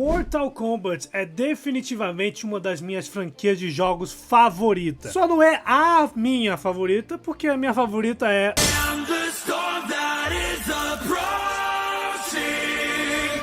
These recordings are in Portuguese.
Mortal Kombat é definitivamente uma das minhas franquias de jogos favoritas. Só não é a minha favorita, porque a minha favorita é...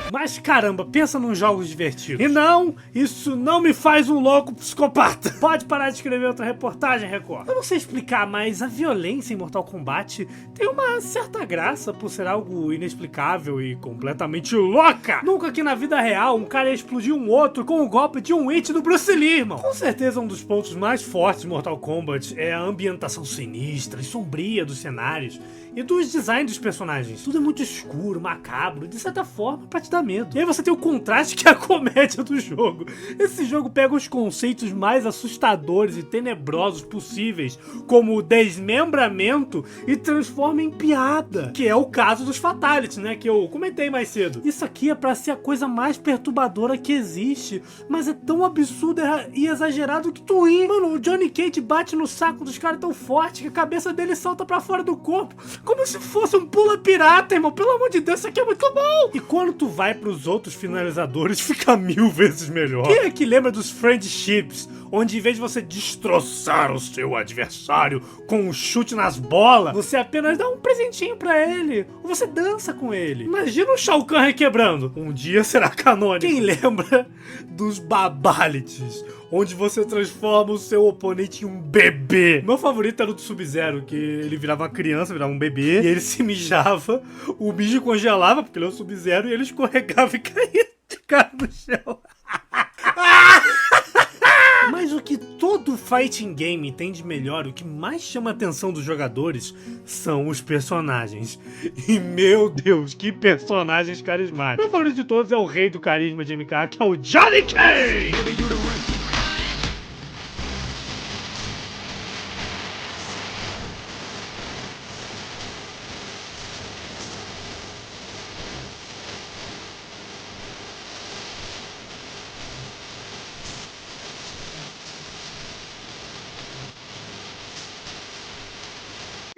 Mas caramba, pensa num jogos divertidos. E não, isso não me faz um louco psicopata. Pode parar de escrever outra reportagem, Record. Eu não sei explicar, mas a violência em Mortal Kombat tem uma certa graça por ser algo inexplicável e completamente louca. Nunca que na vida real um cara ia explodir um outro com o golpe de um hit do Bruce Lee, irmão. Com certeza um dos pontos mais fortes de Mortal Kombat é a ambientação sinistra e sombria dos cenários e dos designs dos personagens. Tudo é muito escuro, macabro, de certa forma pra te dar medo. E aí você tem o contraste que é a comédia do jogo. Esse jogo pega os conceitos mais assustadores e tenebrosos possíveis, como o desmembramento, e transforma em piada, que é o caso dos Fatalities, né, que eu comentei mais cedo. Isso aqui é pra ser a coisa mais perturbadora que existe, mas é tão absurdo e exagerado que tu ri. Mano, o Johnny Cage bate no saco dos caras tão forte que a cabeça dele salta pra fora do corpo, como se fosse um pula pirata, irmão. Pelo amor de Deus, isso aqui é muito bom. E quando tu vai pros outros finalizadores, fica 1000 vezes melhor. Quem é que lembra dos friendships, onde em vez de você destroçar o seu adversário com um chute nas bolas, você apenas dá um presentinho pra ele, ou você dança com ele? Imagina o Shao Kahn requebrando. Um dia será canônico. Quem lembra dos Babalities, onde você transforma o seu oponente em um bebê? Meu favorito era o do Sub-Zero, que ele virava uma criança, virava um bebê, e ele se mijava, o mijo congelava, porque ele é o Sub-Zero, e ele escorregava e caía de cara no chão. Mas o que todo fighting game tem de melhor, o que mais chama a atenção dos jogadores, são os personagens. E meu Deus, que personagens carismáticos. Meu favorito de todos é o rei do carisma de MK, que é o Johnny Cage!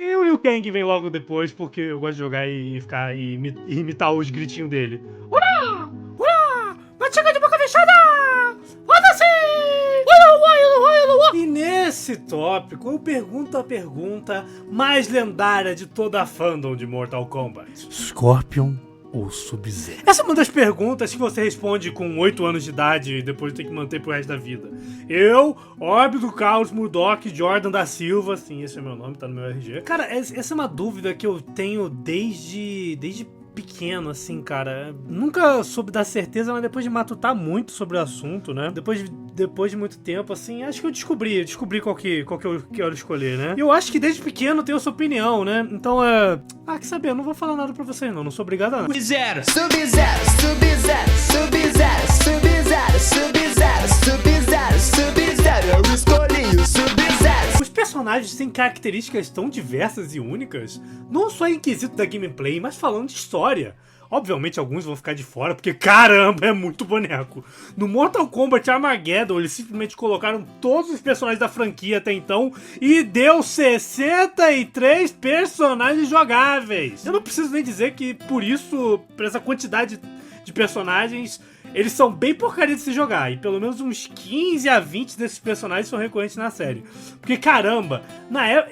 E o Liu Kang vem logo depois, porque eu gosto de jogar e ficar e imitar os gritinhos dele. Urá! Urá! Vai chegar de boca fechada! Foda-se! E nesse tópico, eu pergunto a pergunta mais lendária de toda a fandom de Mortal Kombat: Scorpion ou Sub-Zero? Essa é uma das perguntas que você responde com 8 anos de idade e depois tem que manter pro resto da vida. Eu, Orbe do Caos, Murdoch, Jordan da Silva, sim, esse é meu nome, tá no meu RG. Cara, essa é uma dúvida que eu tenho desde pequeno, assim, cara. Nunca soube dar certeza, mas depois de matutar muito sobre o assunto, né? Depois de muito tempo, assim, acho que eu descobri qual que eu quero escolher, né? E eu acho que desde pequeno eu tenho sua opinião, né? Então, quer saber? Eu não vou falar nada pra vocês, não sou obrigado a nada. Sub-Zero, Sub-Zero, Sub-Zero, Sub-Zero, Sub-Zero, Sub-Zero, Sub-Zero, Sub-Zero, eu escolhi o Sub-Zero. Os personagens têm características tão diversas e únicas, não só em quesito da gameplay, mas falando de história. Obviamente alguns vão ficar de fora, porque caramba, é muito boneco. No Mortal Kombat Armageddon, eles simplesmente colocaram todos os personagens da franquia até então e deu 63 personagens jogáveis. Eu não preciso nem dizer que por isso, por essa quantidade de personagens, eles são bem porcaria de se jogar, e pelo menos uns 15 a 20 desses personagens são recorrentes na série. Porque caramba,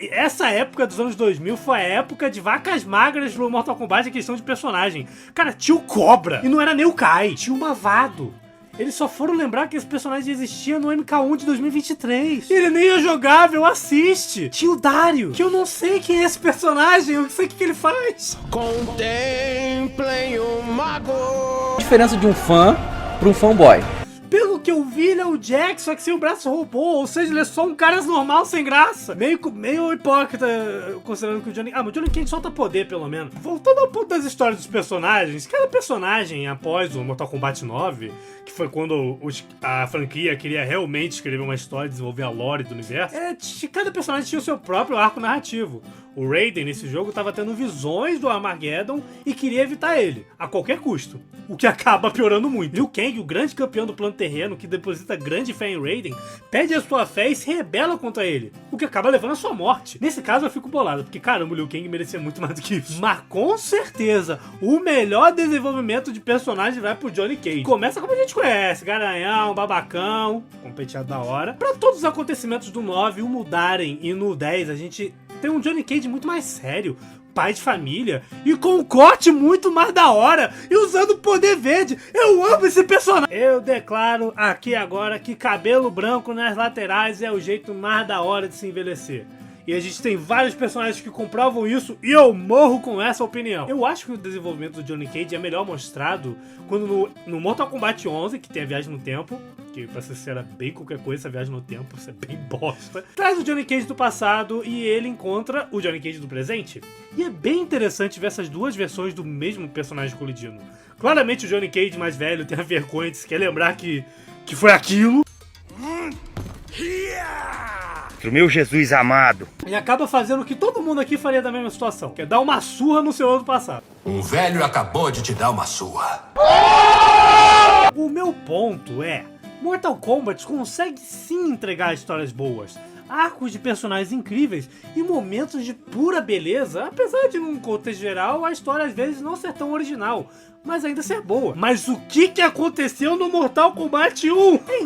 essa época dos anos 2000 foi a época de vacas magras pro Mortal Kombat em questão de personagem. Cara, tinha o Cobra, e não era nem o Kai, tinha o Mavado. Eles só foram lembrar que esse personagem existia no MK1 de 2023. Ele nem é jogável, assiste. Tinha o Dario, que eu não sei quem é esse personagem, eu não sei o que ele faz. Contemplem o mago. A diferença de um fã para um fanboy. Pelo que eu vi, ele é o Jack, só que sem o braço robô, ou seja, ele é só um cara normal, sem graça. Meio hipócrita, considerando que o Johnny... mas o Johnny Cage solta poder, pelo menos. Voltando ao ponto das histórias dos personagens, cada personagem, após o Mortal Kombat 9, que foi quando a franquia queria realmente escrever uma história, desenvolver a lore do universo, cada personagem tinha o seu próprio arco narrativo. O Raiden, nesse jogo, estava tendo visões do Armageddon e queria evitar ele, a qualquer custo. O que acaba piorando muito. Liu Kang, o grande campeão do plano terreno, que deposita grande fé em Raiden, perde a sua fé e se rebela contra ele, o que acaba levando à sua morte. Nesse caso eu fico bolado, porque caramba, o Liu Kang merecia muito mais do que isso. Mas com certeza, o melhor desenvolvimento de personagem vai pro Johnny Cage. Começa como a gente conhece, garanhão, babacão, com penteado da hora. Pra todos os acontecimentos do 9 o mudarem e no 10 a gente tem um Johnny Cage muito mais sério, pai de família, e com um corte muito mais da hora, e usando poder verde. Eu amo esse personagem. Eu declaro aqui agora que cabelo branco nas laterais é o jeito mais da hora de se envelhecer. E a gente tem vários personagens que comprovam isso e eu morro com essa opinião. Eu acho que o desenvolvimento do Johnny Cage é melhor mostrado quando no Mortal Kombat 11, que tem a viagem no tempo, que pra ser sincero é bem qualquer coisa essa viagem no tempo, isso é bem bosta. Traz o Johnny Cage do passado e ele encontra o Johnny Cage do presente. E é bem interessante ver essas duas versões do mesmo personagem colidindo. Claramente o Johnny Cage mais velho tem a vergonha de se quer lembrar que foi aquilo. Pro meu Jesus amado. E acaba fazendo o que todo mundo aqui faria da mesma situação, que é dar uma surra no seu ano passado. Um velho acabou de te dar uma surra. O meu ponto é, Mortal Kombat consegue sim entregar histórias boas, arcos de personagens incríveis e momentos de pura beleza, apesar de num contexto geral a história às vezes não ser tão original, mas ainda ser boa. Mas o que aconteceu no Mortal Kombat 1? É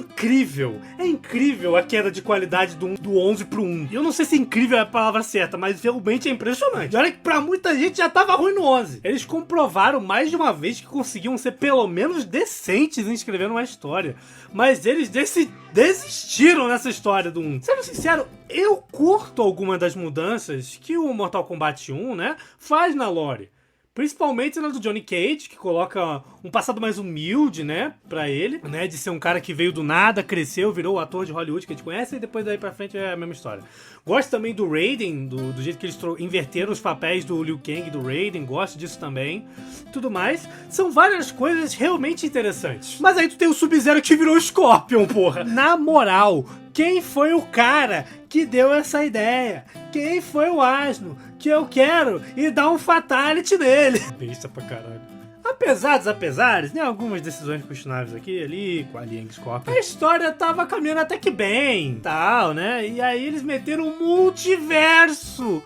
incrível a queda de qualidade do 11 pro 1. Eu não sei se incrível é a palavra certa, mas realmente é impressionante. Olha que pra muita gente já tava ruim no 11. Eles comprovaram mais de uma vez que conseguiam ser pelo menos decentes em escrever uma história, mas eles desistiram nessa história do 1. Sendo sincero, eu curto algumas das mudanças que o Mortal Kombat 1, né, faz na lore. Principalmente na do Johnny Cage, que coloca um passado mais humilde, né, pra ele, né, de ser um cara que veio do nada, cresceu, virou o ator de Hollywood que a gente conhece, e depois daí pra frente é a mesma história. Gosto também do Raiden, do jeito que eles inverteram os papéis do Liu Kang e do Raiden, gosto disso também. Tudo mais, são várias coisas realmente interessantes. Mas aí tu tem o Sub-Zero que virou o Scorpion, porra. Na moral, quem foi o cara que deu essa ideia? Quem foi o asno que eu quero e dar um fatality nele? Besta pra caralho. Apesar dos apesares, né, algumas decisões questionáveis aqui e ali, com a Liang Scorpion, a história tava caminhando até que bem, tal, né? E aí eles meteram um multiverso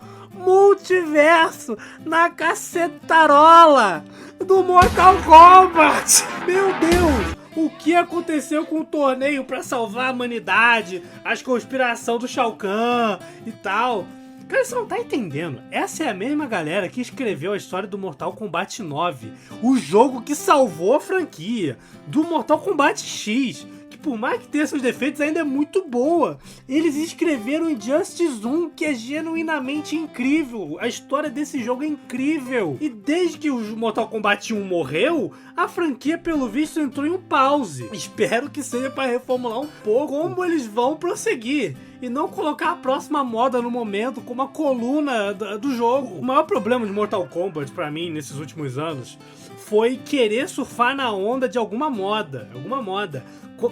na cacetarola do Mortal Kombat. Meu Deus! O que aconteceu com o torneio pra salvar a humanidade, as conspirações do Shao Kahn e tal? Cara, você não tá entendendo. Essa é a mesma galera que escreveu a história do Mortal Kombat 9, o jogo que salvou a franquia, do Mortal Kombat X, que por mais que tenha seus defeitos ainda é muito boa. Eles escreveram Injustice 1, que é genuinamente incrível. A história desse jogo é incrível. E desde que o Mortal Kombat 1 morreu, a franquia, pelo visto, entrou em um pause. Espero que seja para reformular um pouco como eles vão prosseguir e não colocar a próxima moda no momento como a coluna do jogo. O maior problema de Mortal Kombat pra mim nesses últimos anos foi querer surfar na onda de alguma moda.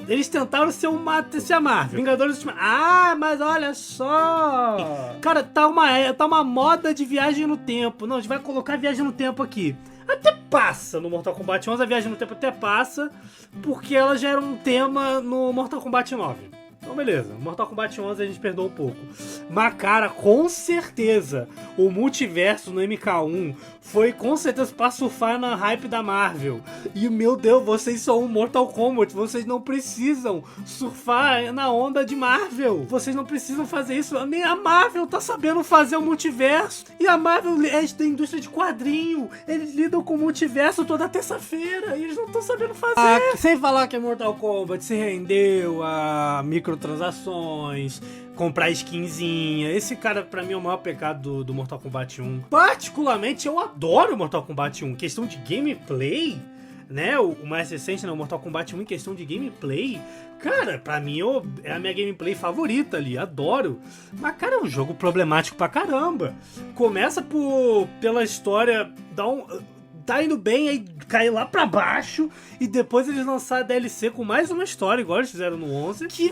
Eles tentaram ser a Marvel. Vingadores Ultimato. Ah, mas olha só! Cara, tá uma moda de viagem no tempo. Não, a gente vai colocar viagem no tempo aqui. Até passa no Mortal Kombat 11, a viagem no tempo até passa, porque ela já era um tema no Mortal Kombat 9. Então beleza, Mortal Kombat 11 a gente perdoa um pouco. Mas cara, com certeza, o multiverso no MK1 foi com certeza pra surfar na hype da Marvel. E meu Deus, vocês são um Mortal Kombat, vocês não precisam surfar na onda de Marvel. Vocês não precisam fazer isso, nem a Marvel tá sabendo fazer o multiverso. E a Marvel é da indústria de quadrinho, eles lidam com o multiverso toda terça-feira, e eles não estão sabendo fazer. Sem falar que a Mortal Kombat se rendeu a microtransações, comprar skinzinha. Esse cara, pra mim, é o maior pecado do Mortal Kombat 1. Particularmente, eu adoro Mortal Kombat 1. Questão de gameplay, né? O mais recente, né? O Mortal Kombat 1 em questão de gameplay. Cara, pra mim, é a minha gameplay favorita ali. Adoro. Mas, cara, é um jogo problemático pra caramba. Começa pela história, tá indo bem, aí cai lá pra baixo, e depois eles lançaram a DLC com mais uma história, igual eles fizeram no 11, que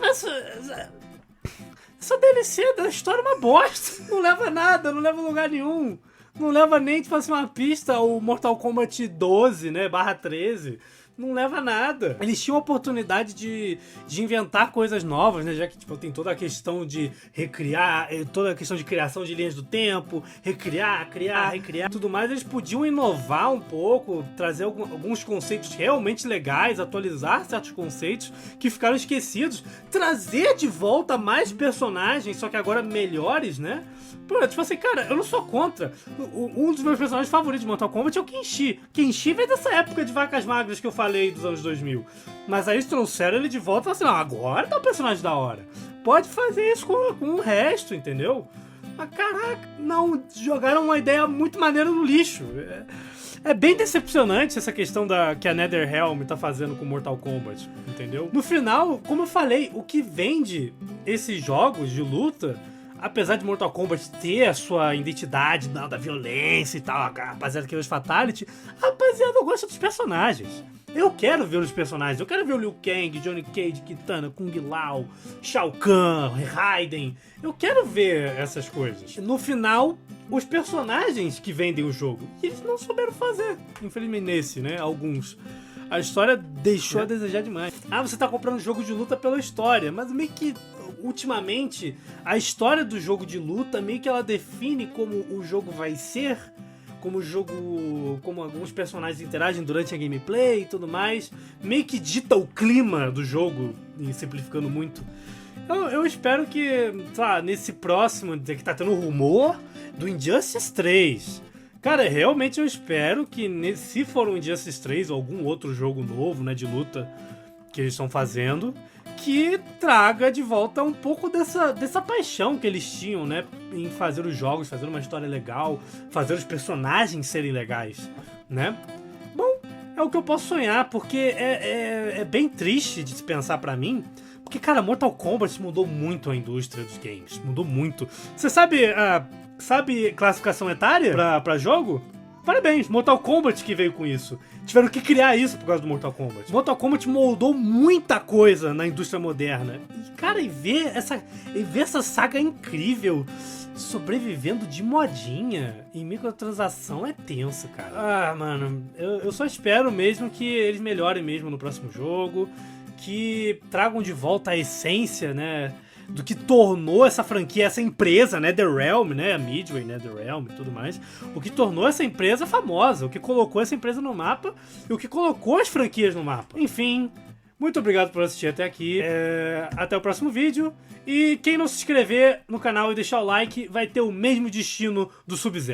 Essa DLC da história é uma bosta. Não leva a nada, não leva a lugar nenhum. Não leva nem, tipo assim, uma pista, o Mortal Kombat 12, né, /13. Não leva a nada. Eles tinham a oportunidade de inventar coisas novas, né? Já que tipo, tem toda a questão de recriar, toda a questão de criação de linhas do tempo, recriar, tudo mais. Eles podiam inovar um pouco, trazer alguns conceitos realmente legais, atualizar certos conceitos que ficaram esquecidos, trazer de volta mais personagens, só que agora melhores, né? Pô, tipo assim, cara, eu não sou contra. Um dos meus personagens favoritos de Mortal Kombat é o Kenshi. Kenshi vem dessa época de vacas magras que eu falei dos anos 2000. Mas aí eles trouxeram ele de volta e falaram assim, não, agora tá um personagem da hora. Pode fazer isso com o resto, entendeu? Mas caraca, não, jogaram uma ideia muito maneira no lixo. É bem decepcionante essa questão que a NetherRealm tá fazendo com Mortal Kombat, entendeu? No final, como eu falei, o que vende esses jogos de luta, apesar de Mortal Kombat ter a sua identidade da violência e tal, a rapaziada que vê os Fatality, a rapaziada gosta dos personagens. Eu quero ver os personagens, eu quero ver o Liu Kang, Johnny Cage, Kitana, Kung Lao, Shao Kahn, Raiden. Eu quero ver essas coisas. No final, os personagens que vendem o jogo, eles não souberam fazer. Infelizmente nesse, né? Alguns. A história deixou a desejar demais. Ah, você tá comprando jogo de luta pela história, mas meio que ultimamente a história do jogo de luta meio que ela define como o jogo vai ser, como alguns personagens interagem durante a gameplay e tudo mais, meio que dita o clima do jogo, simplificando muito. Eu espero que, sei lá, nesse próximo, que tá tendo rumor do Injustice 3. Cara, realmente eu espero que, se for um Injustice 3 ou algum outro jogo novo, né, de luta que eles estão fazendo, que traga de volta um pouco dessa paixão que eles tinham, né, em fazer os jogos, fazer uma história legal, fazer os personagens serem legais, né? Bom, é o que eu posso sonhar, porque é bem triste de se pensar pra mim, porque, cara, Mortal Kombat mudou muito a indústria dos games, mudou muito. Você sabe classificação etária pra jogo? Parabéns, Mortal Kombat que veio com isso. Tiveram que criar isso por causa do Mortal Kombat. Mortal Kombat moldou muita coisa na indústria moderna. E, cara, ver essa saga incrível sobrevivendo de modinha em microtransação é tenso, cara. Ah, mano, eu só espero mesmo que eles melhorem mesmo no próximo jogo, que tragam de volta a essência, né, do que tornou essa franquia, essa empresa, né, NetherRealm, né, a Midway, NetherRealm e tudo mais, o que tornou essa empresa famosa, o que colocou essa empresa no mapa e o que colocou as franquias no mapa. Enfim, muito obrigado por assistir até aqui, até o próximo vídeo, e quem não se inscrever no canal e deixar o like vai ter o mesmo destino do Sub-Zero.